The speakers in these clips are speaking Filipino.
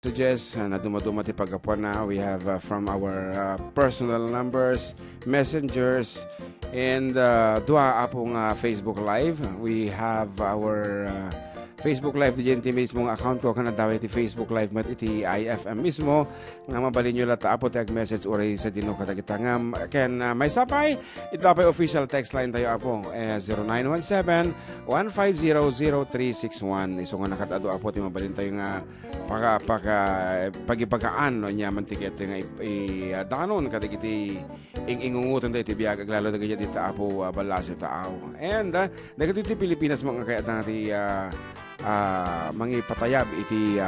messages na dumadumati pagkapon na. We have from our personal numbers, messengers, and dua apong Facebook Live. We have our Facebook Live di dyan mismo account ko kana daw iti Facebook Live mat iti IFM mismo nga mabalin nyo lata apo tag message oray sa dino katagita nga ken may sapay ito apay official text line tayo apo 0917-150-0361 iso nga nakatado apo ti mabalin tayo nga pagipagaan no nya mantiket nga danon kadigiti ingungutan tayo ti biag aglalo dagiti dito apo balas tao and dagiti Pilipinas mga kaya nati mangi patayab iti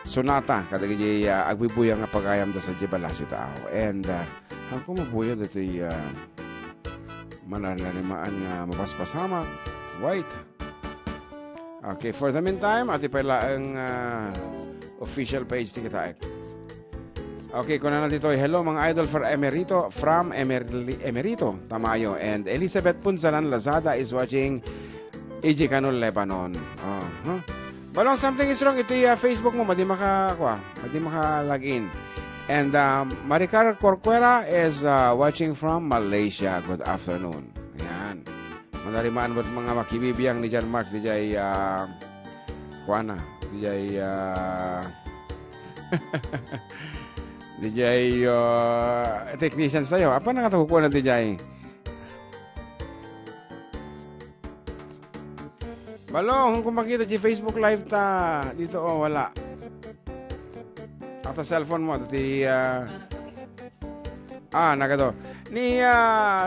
sonata kadagiti agbibuyang nga pagayam da sa jibalasyo tao and ako mabuyad iti mananalimaan nga mapaspasamak white. Okay, for the meantime ati pala ang official page ti kitaek. Okay, kuna na dito hello mga idol from Emerito Tamayo and Elizabeth Punzalan Lazada is watching AJ Canol, Lebanon. Balong something is wrong. Ito yung Facebook mo. Madi maka-log in. And Maricar Corcuera is watching from Malaysia. Good afternoon. Ayan. Manarimaan ba't mga makibibiyang ni John Mark. Dijay Kuana. Dijay Dijay technicians tayo. Apa na nga ito kukuha na Dijay? Balong, kung makita si Facebook Live ta dito wala. Ata cellphone mo ti nagado. Ni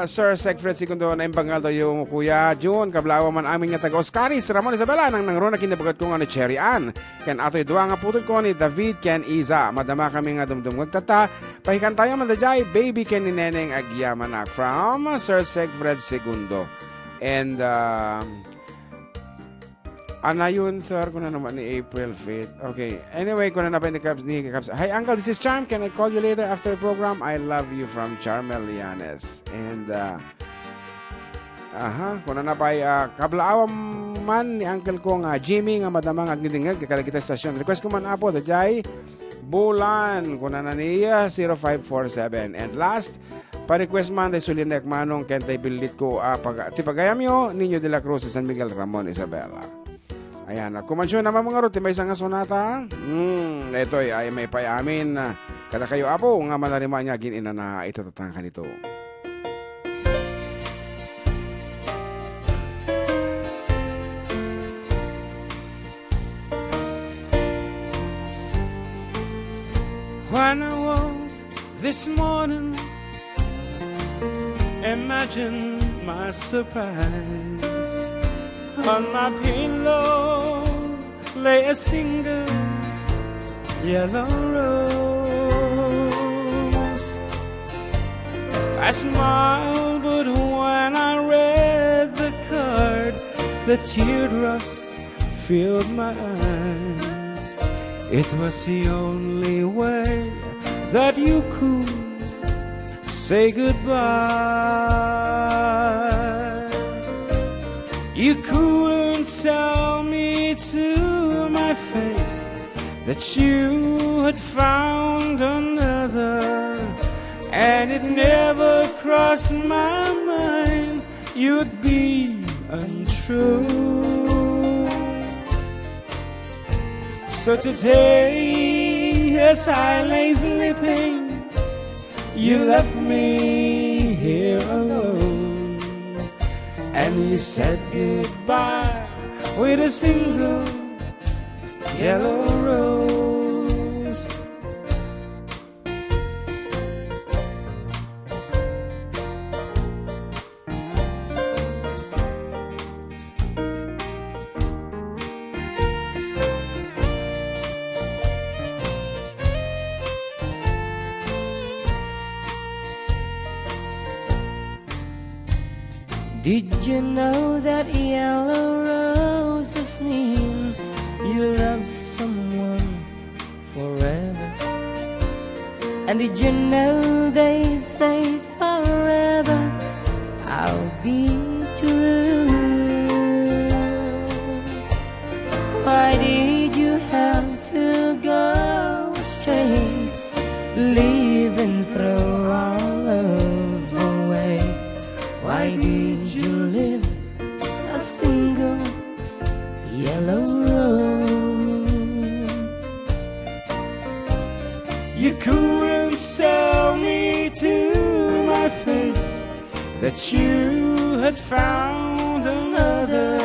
Sir Segfred Segundo na imbangal daw yung Kuya Jun kablawa man amin nga taga Oscaris Ramon Isabela nang nangrona kinabagat ko nga ni Cherry Ann. Ken atoy duwa nga putol ko ni David Ken Iza. Madama kami nga dumdum magtata. Pahikan tayo man dajay baby Ken ni Neneng Agyamanak from Sir Segfred Segundo. And yun, sir, kuna naman ni April 5th. Okay. Anyway, kuna na pa ni Cubs. Hi, Uncle, this is Charm. Can I call you later after the program? I love you from Charmel Lianes. And, kuna na pa kablaawam man ni Uncle ko nga Jimmy nga madamang agnitingag kakala kita stasyon. Request ko man apo, dajay Bulan. Kuna na niya 0547. And last, pa-request man day Sulinek Manong kentay bilit ko tipagayam yo Niño de la Cruz San Miguel Ramon Isabela. Ayan, kumansyon naman mga ruti, may isang sonata. Ito ay may payamin. Kada kayo apo, nga malarima niya, ginina na itatatangkan ito. When I woke this morning, imagine my surprise. On my pillow lay a single yellow rose. I smiled, but when I read the card, the teardrops filled my eyes. It was the only way that you could say goodbye. You couldn't tell me to my face that you had found another, and it never crossed my mind you'd be untrue. So today, as I lay sleeping, you left me here alone. And you said goodbye with a single yellow rose. Did you know that yellow roses mean you love someone forever? And did you know they say forever I'll be true? Why did you have to go? You couldn't tell me to my face that you had found another,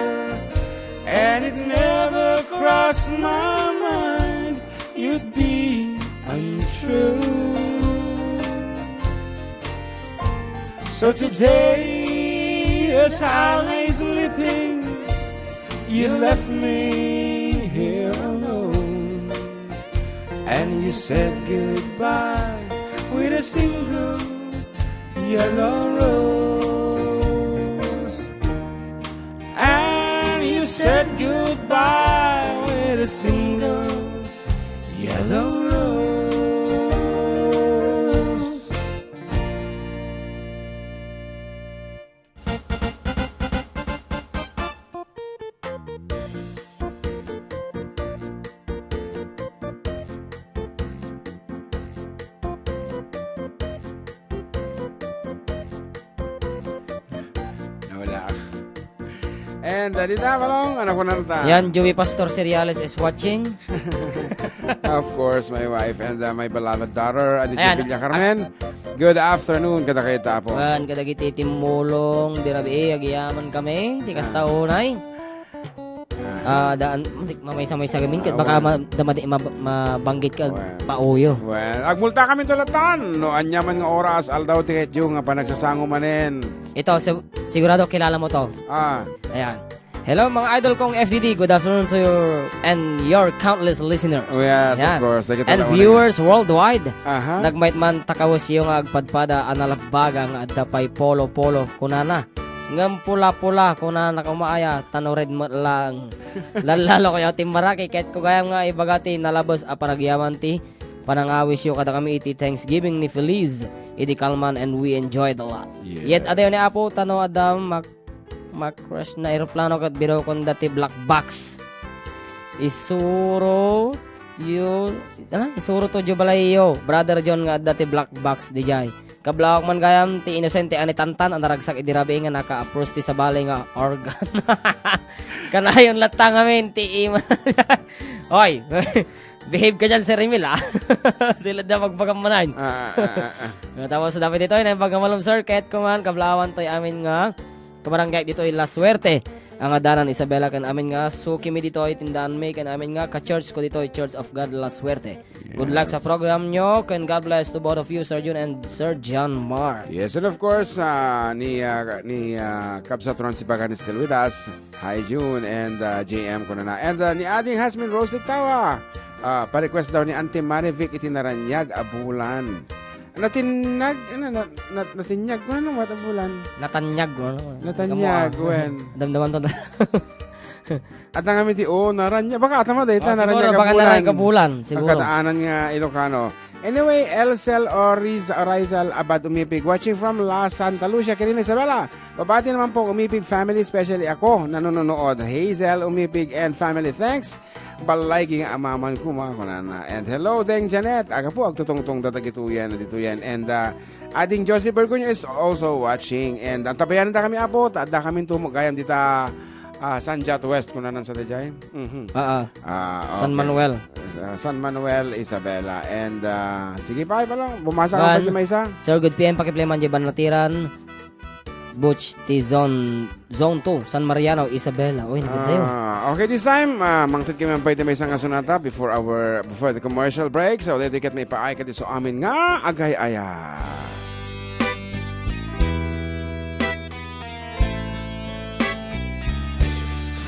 and it never crossed my mind you'd be untrue. So today, as I lay sleeping, you left me here alone, and you said goodbye with a single yellow rose. And you said goodbye with a single yellow rose. And dito balong, ano ko nanta? Yan, Joey Pastor Seriales is watching. Of course, my wife and my beloved daughter, Adda Villa Carmen. Good afternoon, kada kayo tapo. Wan, kada kiti timulong, dirabi, agiyaman kami, tikas taonay. Daan, mamay-samay sa gamin, kat baka mabanggit ka, pauyo. Well, agmulta kami tulatan, no anyaman nga oras, aldaw tiket yung nga panagsasango manen. Ito, sigurado kilala mo to. Ayan. Hello mga idol kong FDD, good afternoon to your countless listeners. Yes, yan. Of course. And viewers worldwide. Uh-huh. Nagmait man takawas yung agpadpada analagbaga nga adda pay polo-polo kunana. Ngam pula-pula kunana kumaaya tanored mo lang. Lalo kayo timbaraki kahit ko gayam nga ibagati nalabos a panagyaman ti panangawis yo kada kami iti Thanksgiving ni Feliz idi Kalman, and we enjoyed a lot. Yeah. Yet adayo ni Apo tano adam crush na aeroplano kat biro kon dati black box. Isuro to Jubalayo. Brother John nga dati black box di jay. Kablawak man gayam ti inosente ani tantan ang naragsak idirabi nga naka-approach ti sa balay nga organ. Kanayon latang amin ti ima. Oy, behave ka dyan, Sir Emil, Dilad na magpagamanan. Tapos dapat dito, na pagkamalom, sir, kahit kuman, kablawan to'y amin nga, kabarangay dito ay La Suerte. Ang adanan Isabela kan amin nga, suki mi dito ay tindahan may kan amin nga, ka-church ko dito ay Church of God La Suerte. Yes. Good luck sa program nyo, and God bless to both of you, Sir Jun and Sir John Mark. Yes, and of course, ni Kabsatron si Paganis still with us. Hi, June, and JM ko na. And ni Ading Hasmin Rose Dictawa. Pa-request daw ni Auntie Marivic itinaranyag abulan. Natinyag ko na naman abulan. Natanyag wen. Damdaman to. At ang kami naranya. Baka atama dahil naranya baka naranya kabulan. Siguro. Ang kataanan nga Ilocano. Anyway, Elsel or Rizal Abad umipig. Watching from La Santa Lucia, Quirino Isabela. Babati naman po umipig family, especially ako, nanonood. Hazel umipig and family. Thanks. Balay nga amaman ko mga kunana. And hello, Deng Janet. Aga po, agtutong-tong datagituyan. And ading Josie Bergonya is also watching. And ang tabayanan na kami apot. Adda kami tumugayam dita Sanjat West kunanan sa Dejay. Okay. San Manuel, Isabela. And sige pa lang. Bumasa ka pa may isa. Sir, good PM. Pakipleman dyan natiran. Butch T Zone 2, San Mariano, Isabela. Uy, nagkatayo. Okay, this time, mangtid kami ang pwede may isang asunata before the commercial break. So, dedikat may paay ka dito amin nga agay-aya.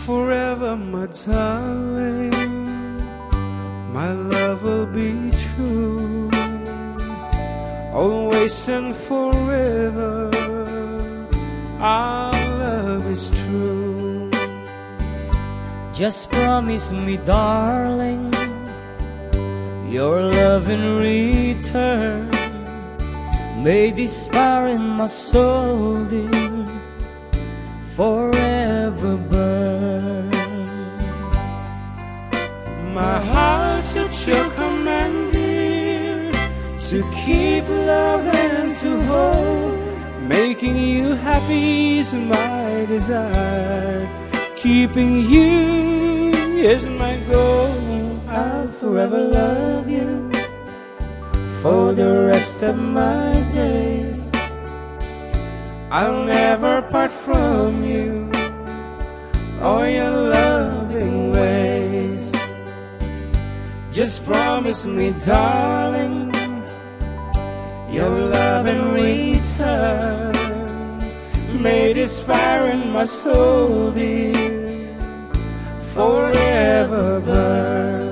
Forever, my darling, my love will be true, always and forever. Our love is true. Just promise me, darling, your love in return. May this fire in my soul, dear, forever burn. My heart's at your command, dear, to keep love and to hold. Making you happy is my desire. Keeping you is my goal. I'll forever love you. for the rest of my days. I'll never part from you or your loving ways. Just promise me, darling, your love in return. May this fire in my soul, dear, forever burn.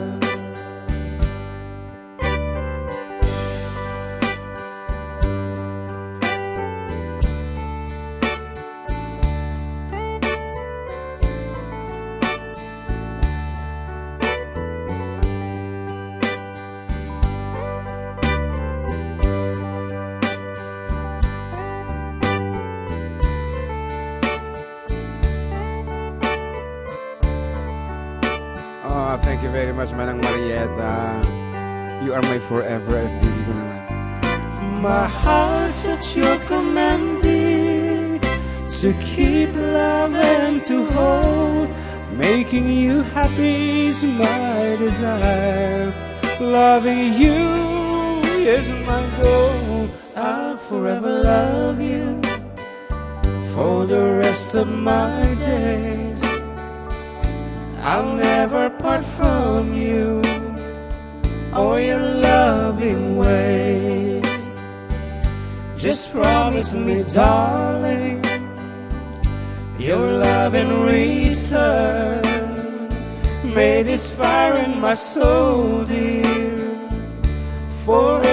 Thank you very much, Manang Marietta. You are my forever FDD ko naman. My heart's at your command, dear, to keep love and to hold. Making you happy is my desire. Loving you is my goal. I'll forever love you for the rest of my days. I'll never part from you or your loving ways. Just promise me, darling, your love in return. May this fire in my soul, dear, forever